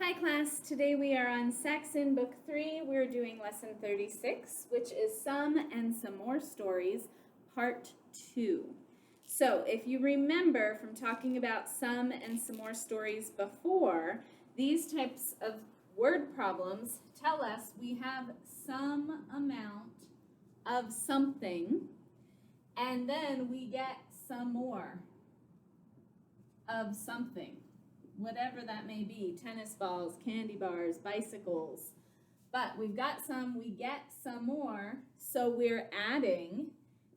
Hi class, today we are on Saxon Book 3. We're doing Lesson 36, which is Some and Some More Stories, Part 2. So if you remember from talking about some and some more stories before, these types of word problems tell us we have some amount of something, and then we get some more of something. Whatever that may be, tennis balls, candy bars, bicycles. But we've got some, we get some more, so we're adding,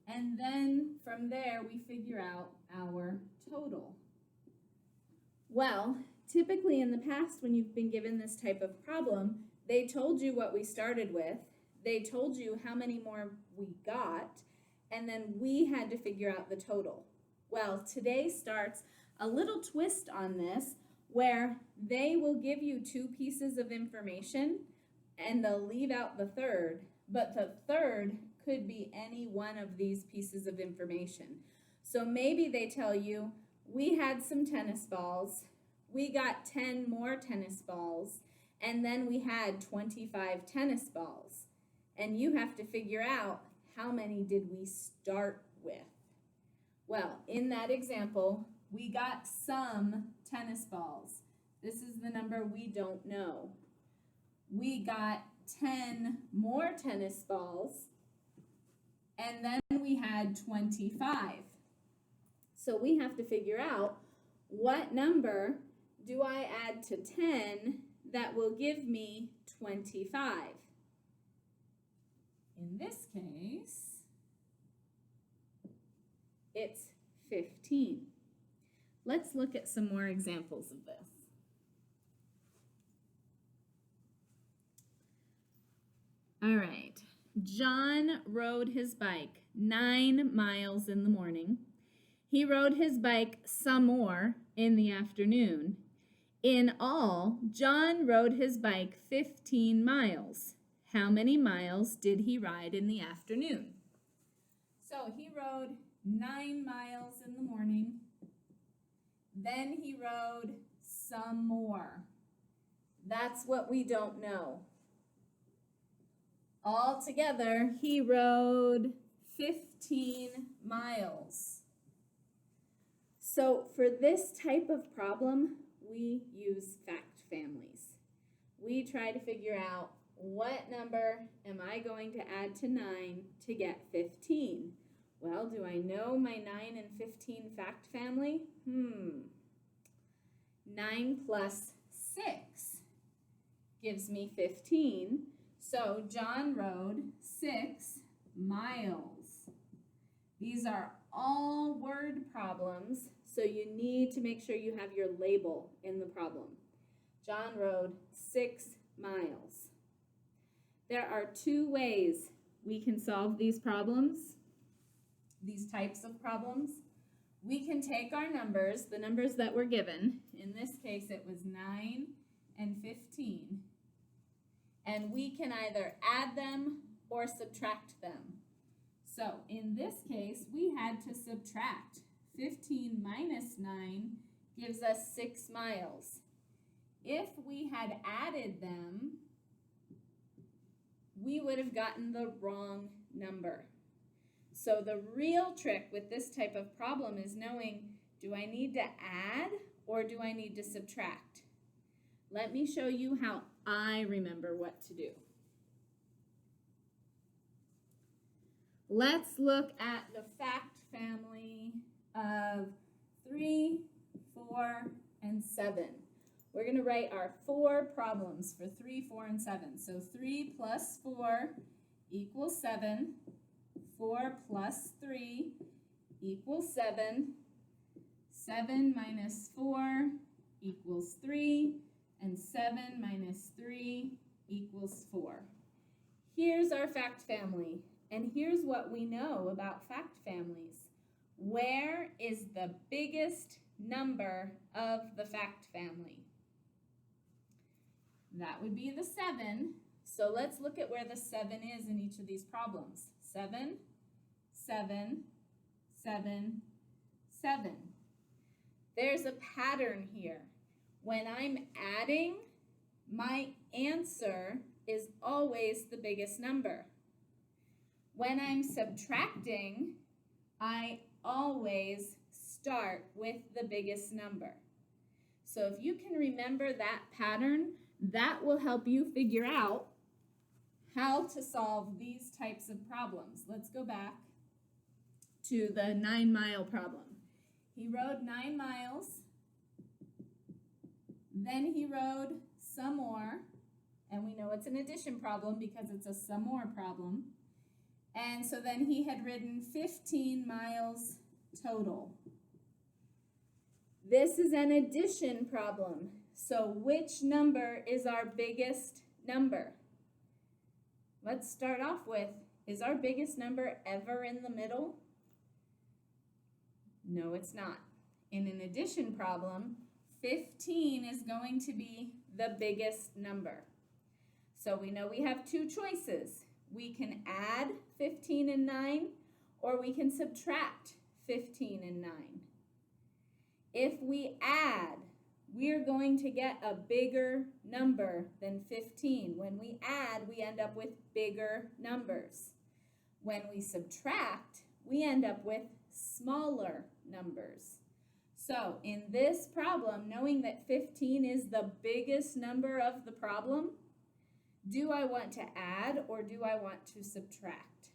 and then from there we figure out our total. Well, typically in the past when you've been given this type of problem, they told you what we started with, they told you how many more we got, and then we had to figure out the total. Well, today starts a little twist on this, where they will give you two pieces of information and they'll leave out the third, but the third could be any one of these pieces of information. So maybe they tell you, we had some tennis balls, we got 10 more tennis balls, and then we had 25 tennis balls. And you have to figure out how many did we start with. Well, in that example, we got some tennis balls. This is the number we don't know. We got 10 more tennis balls, and then we had 25. So we have to figure out what number do I add to 10 that will give me 25. In this case, it's 15. Let's look at some more examples of this. All right, John rode his bike 9 miles in the morning. He rode his bike some more in the afternoon. In all, John rode his bike 15 miles. How many miles did he ride in the afternoon? So he rode 9 miles in the morning. Then he rode some more. That's what we don't know. Altogether, he rode 15 miles. So for this type of problem, we use fact families. We try to figure out what number am I going to add to 9 to get 15? Well, do I know my 9 and 15 fact family? 9 plus 6 gives me 15. So John rode 6 miles. These are all word problems, so you need to make sure you have your label in the problem. John rode 6 miles. There are two ways we can solve these problems. These types of problems. We can take our numbers, the numbers that were given, in this case it was 9 and 15, and we can either add them or subtract them. So in this case, we had to subtract. 15 minus 9 gives us 6 miles. If we had added them, we would have gotten the wrong number. So the real trick with this type of problem is knowing, do I need to add or do I need to subtract? Let me show you how I remember what to do. Let's look at the fact family of 3, 4, and 7. We're going to write our 4 problems for 3, 4, and 7. So 3 plus 4 equals 7. 4 plus 3 equals 7. 7 minus 4 equals 3. And 7 minus 3 equals 4. Here's our fact family. And here's what we know about fact families. Where is the biggest number of the fact family? That would be the 7. So let's look at where the 7 is in each of these problems. 7, 7, 7, 7. There's a pattern here. When I'm adding, my answer is always the biggest number. When I'm subtracting, I always start with the biggest number. So if you can remember that pattern, that will help you figure out how to solve these types of problems. Let's go back to the 9-mile problem. He rode 9 miles, then he rode some more, and we know it's an addition problem because it's a some more problem. And so then he had ridden 15 miles total. This is an addition problem. So which number is our biggest number? Let's start off with, is our biggest number ever in the middle? No, it's not. In an addition problem, 15 is going to be the biggest number. So we know we have two choices. We can add 15 and 9, or we can subtract 15 and 9. If we add, we're going to get a bigger number than 15. When we add, we end up with bigger numbers. When we subtract, we end up with smaller numbers. So in this problem, knowing that 15 is the biggest number of the problem, do I want to add or do I want to subtract?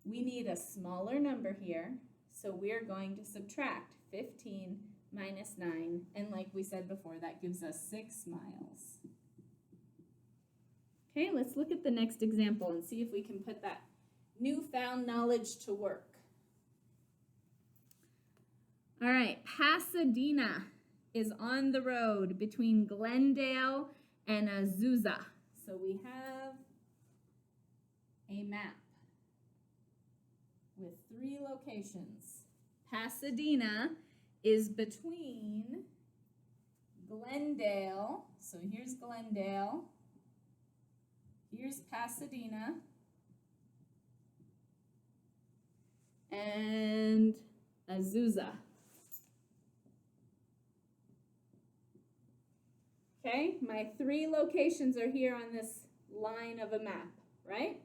We need a smaller number here, so we're going to subtract 15 minus 9, and like we said before, that gives us 6 miles. Okay, let's look at the next example and see if we can put that newfound knowledge to work. All right, Pasadena is on the road between Glendale and Azuza. So we have a map with 3 locations. Pasadena is between Glendale, so here's Glendale, here's Pasadena, and Azuza. Okay, my 3 locations are here on this line of a map, right?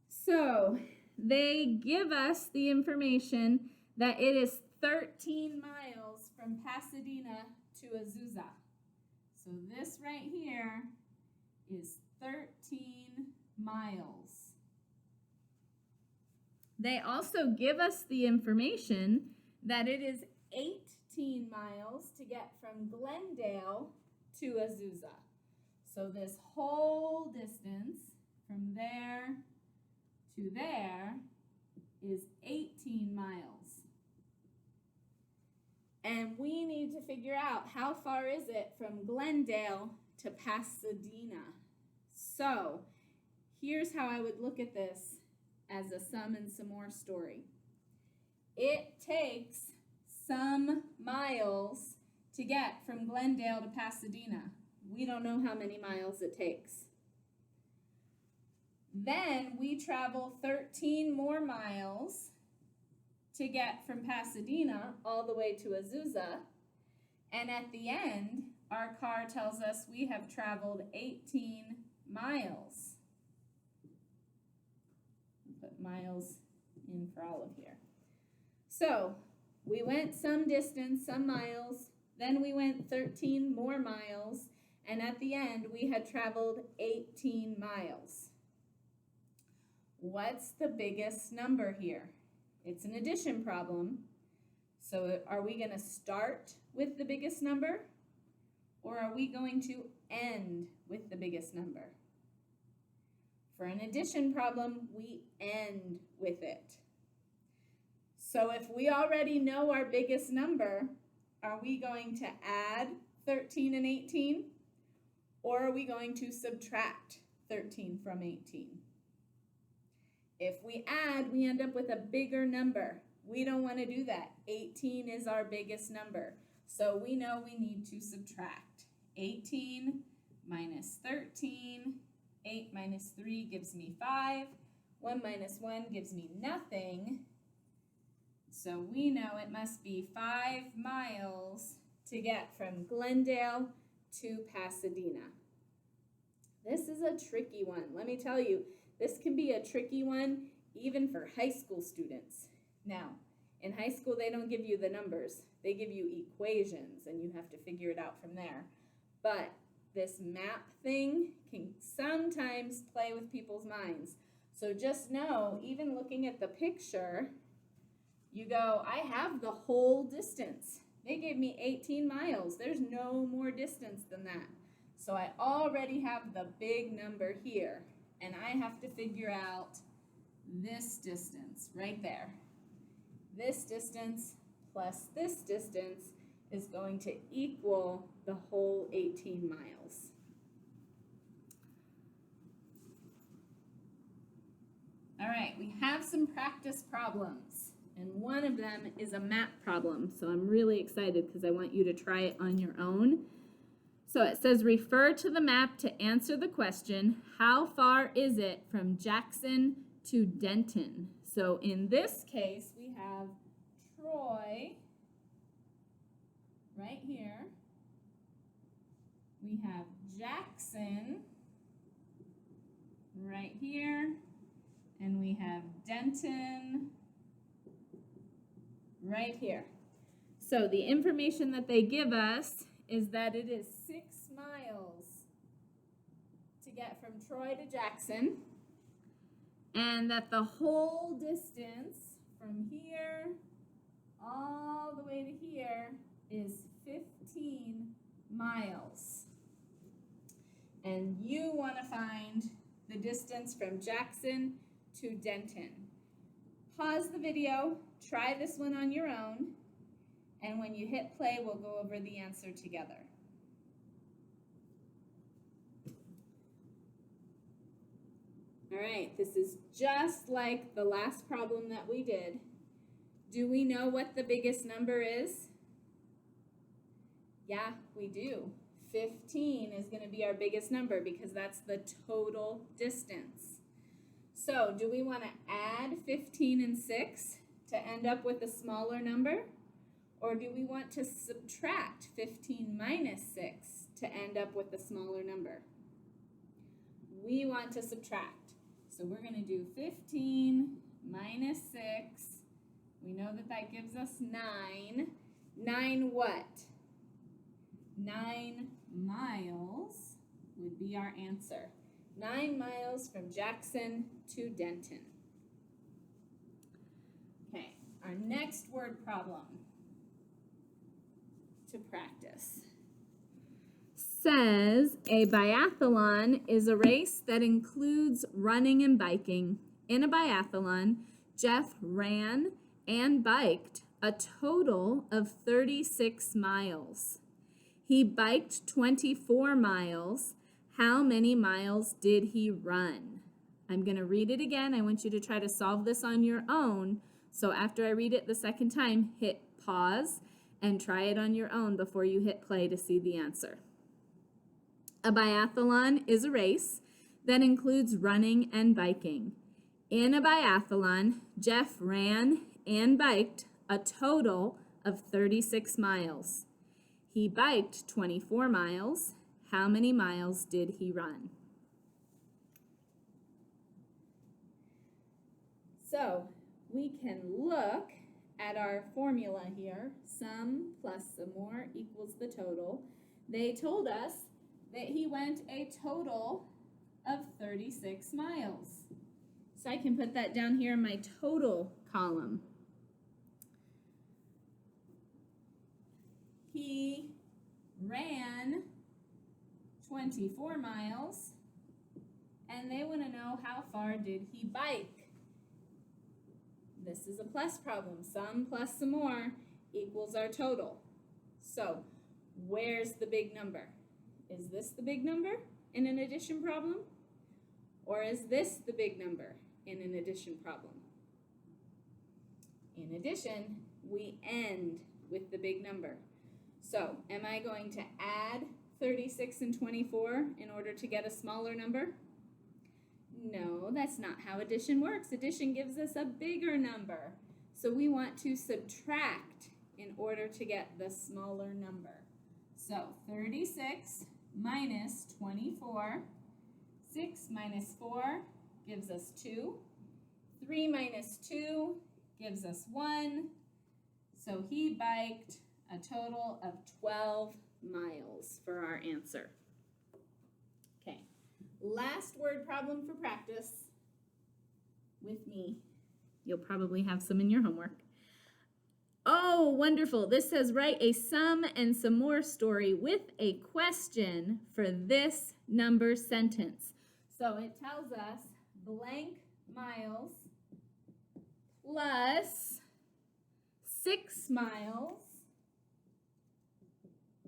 So they give us the information that it is 13 miles from Pasadena to Azuza. So this right here is 13 miles. They also give us the information that it is 18 miles to get from Glendale to Azuza. So this whole distance from there to there is 18 miles. And we need to figure out how far is it from Glendale to Pasadena. So here's how I would look at this as a some and some more story. It takes some miles to get from Glendale to Pasadena. We don't know how many miles it takes. Then we travel 13 more miles to get from Pasadena all the way to Azuza. And at the end, our car tells us we have traveled 18 miles. Put miles in for all of here. So we went some distance, some miles, then we went 13 more miles, and at the end we had traveled 18 miles. What's the biggest number here? It's an addition problem. So are we going to start with the biggest number, or are we going to end with the biggest number? For an addition problem, we end with it. So if we already know our biggest number, are we going to add 13 and 18, or are we going to subtract 13 from 18? If we add, we end up with a bigger number. We don't want to do that. 18 is our biggest number. So we know we need to subtract. 18 minus 13, 8 minus 3 gives me 5. 1 minus 1 gives me nothing. So we know it must be 5 miles to get from Glendale to Pasadena. This is a tricky one. Let me tell you, this can be a tricky one even for high school students. Now, in high school, they don't give you the numbers. They give you equations, and you have to figure it out from there. But this map thing can sometimes play with people's minds. So just know, even looking at the picture, you go, I have the whole distance. They gave me 18 miles. There's no more distance than that. So I already have the big number here, and I have to figure out this distance right there. This distance plus this distance is going to equal the whole 18 miles. All right, we have some practice problems, and one of them is a map problem. So I'm really excited because I want you to try it on your own. So it says, refer to the map to answer the question, how far is it from Jackson to Denton? So in this case, we have Troy right here. We have Jackson right here. And we have Denton right here. So the information that they give us is that it is 6 miles to get from Troy to Jackson, and that the whole distance from here all the way to here is 15 miles. And you want to find the distance from Jackson to Denton. Pause the video, try this one on your own, and when you hit play, we'll go over the answer together. All right, this is just like the last problem that we did. Do we know what the biggest number is? Yeah, we do. 15 is going to be our biggest number because that's the total distance. So, do we want to add 15 and 6 to end up with a smaller number? Or do we want to subtract 15 minus 6 to end up with a smaller number? We want to subtract. So we're going to do 15 minus 6. We know that that gives us 9. 9 what? 9 miles would be our answer. 9 miles from Jackson to Denton. Okay, our next word problem to practice says a biathlon is a race that includes running and biking. In a biathlon, Jeff ran and biked a total of 36 miles. He biked 24 miles. How many miles did he run? I'm going to read it again. I want you to try to solve this on your own. So after I read it the second time, hit pause and try it on your own before you hit play to see the answer. A biathlon is a race that includes running and biking. In a biathlon, Jeff ran and biked a total of 36 miles. He biked 24 miles. How many miles did he run? So we can look at our formula here. Sum plus some more equals the total. They told us that he went a total of 36 miles. So I can put that down here in my total column. He ran 24 miles, and they want to know how far did he bike. This is a plus problem. Sum plus some more equals our total. So where's the big number? Is this the big number in an addition problem? Or is this the big number in an addition problem? In addition, we end with the big number. So am I going to add 36 and 24 in order to get a smaller number? No, that's not how addition works. Addition gives us a bigger number. So we want to subtract in order to get the smaller number. So 36 minus 24. 6 minus 4 gives us 2. 3 minus 2 gives us 1. So he biked a total of 12 miles for our answer. Okay, last word problem for practice with me. You'll probably have some in your homework. Oh, wonderful. This says write a some and some more story with a question for this number sentence. So it tells us blank miles plus 6 miles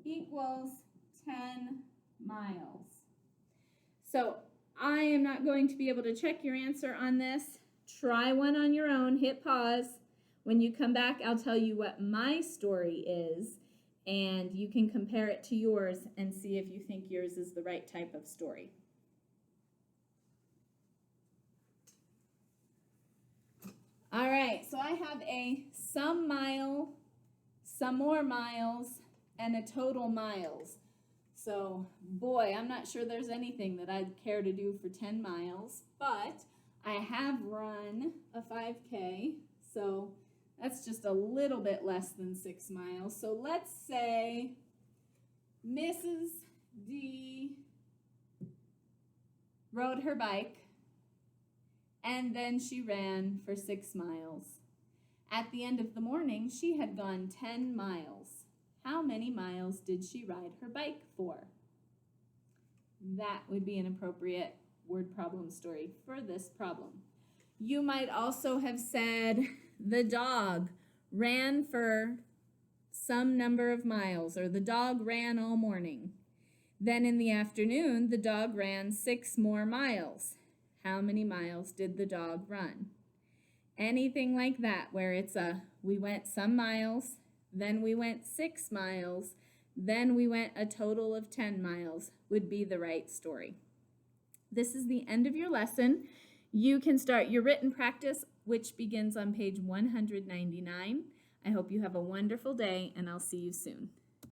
equals 10 miles. So I am not going to be able to check your answer on this. Try one on your own, hit pause. When you come back, I'll tell you what my story is, and you can compare it to yours and see if you think yours is the right type of story. All right, so I have a some mile, some more miles, and a total miles. So, boy, I'm not sure there's anything that I'd care to do for 10 miles, but I have run a 5K, so that's just a little bit less than 6 miles. So let's say Mrs. D rode her bike, and then she ran for 6 miles. At the end of the morning, she had gone 10 miles. How many miles did she ride her bike for? That would be an appropriate word problem story for this problem. You might also have said the dog ran for some number of miles, or the dog ran all morning. Then in the afternoon, the dog ran 6 more miles. How many miles did the dog run? Anything like that, where it's we went some miles, then we went 6 miles, then we went a total of 10 miles, would be the right story. This is the end of your lesson. You can start your written practice, which begins on page 199. I hope you have a wonderful day, and I'll see you soon.